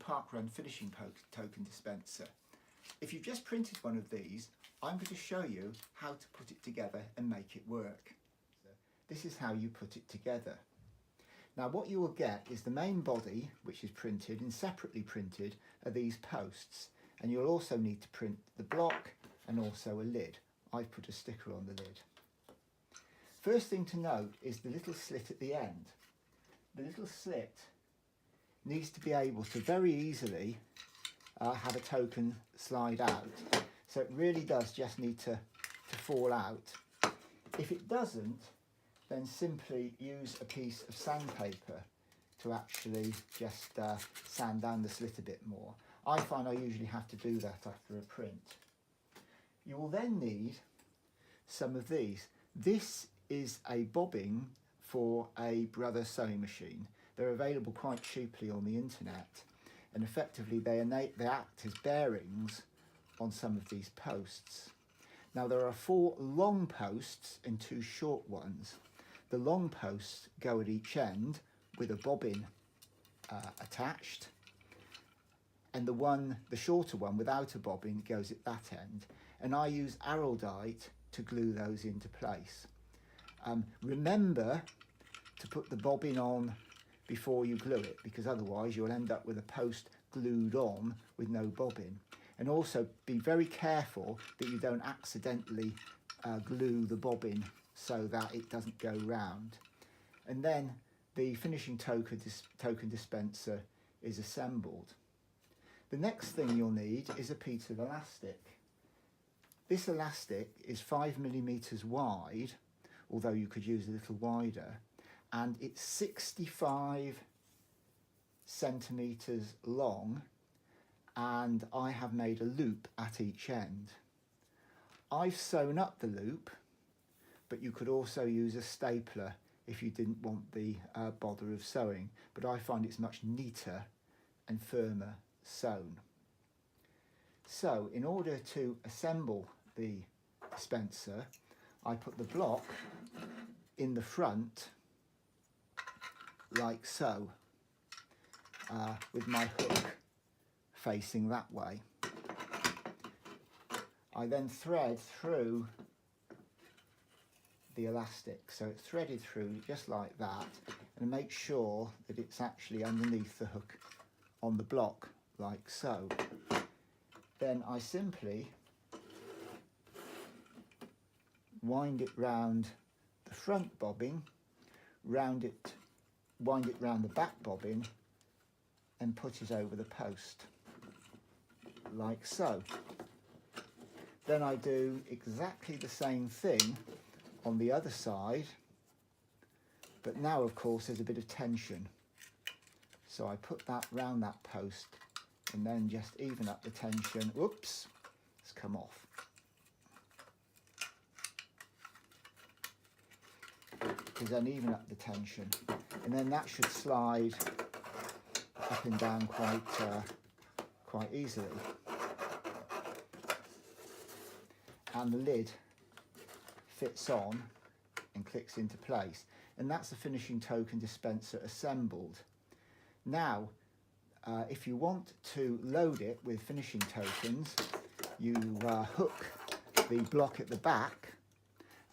parkrun finishing token dispenser. If you've just printed one of these, I'm going to show you how to put it together and make it work. So this is how you put it together. Now what you will get is the main body, which is printed, and separately printed are these posts, and you'll also need to print the block and also a lid. I've put a sticker on the lid. First thing to note is the little slit at the end. The little slit needs to be able to very easily have a token slide out. So it really does just need to fall out. If it doesn't, then simply use a piece of sandpaper to actually just sand down the slit a bit more. I find I usually have to do that after a print. You will then need some of these. This is a bobbin for a Brother sewing machine. They're available quite cheaply on the internet, and effectively they act as bearings on some of these posts. Now there are 4 long posts and 2 short ones. The long posts go at each end with a bobbin attached, and the shorter one without a bobbin goes at that end, and I use araldite to glue those into place. Remember to put the bobbin on before you glue it, because otherwise you'll end up with a post glued on with no bobbin. And also be very careful that you don't accidentally glue the bobbin so that it doesn't go round. And then the finishing token dispenser is assembled. The next thing you'll need is a piece of elastic. This elastic is 5mm wide, although you could use a little wider, and it's 65 centimetres long, and I have made a loop at each end. I've sewn up the loop, but you could also use a stapler if you didn't want the bother of sewing, but I find it's much neater and firmer sewn. So in order to assemble the dispenser, I put the block in the front like so, with my hook facing that way. I then thread through the elastic, so it's threaded through just like that, and make sure that it's actually underneath the hook on the block like so. Then I simply wind it round the front bobbin, wind it round the back bobbin, and put it over the post like so. Then I do exactly the same thing on the other side, but now of course there's a bit of tension, so I put that round that post and then just even up the tension. Whoops, it's come off. Because then even up the tension, and then that should slide up and down quite easily. And the lid fits on and clicks into place, and that's the finishing token dispenser assembled. Now if you want to load it with finishing tokens, you hook the block at the back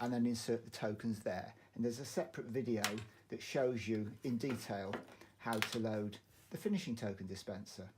and then insert the tokens there, and there's a separate video that shows you in detail how to load the finishing token dispenser.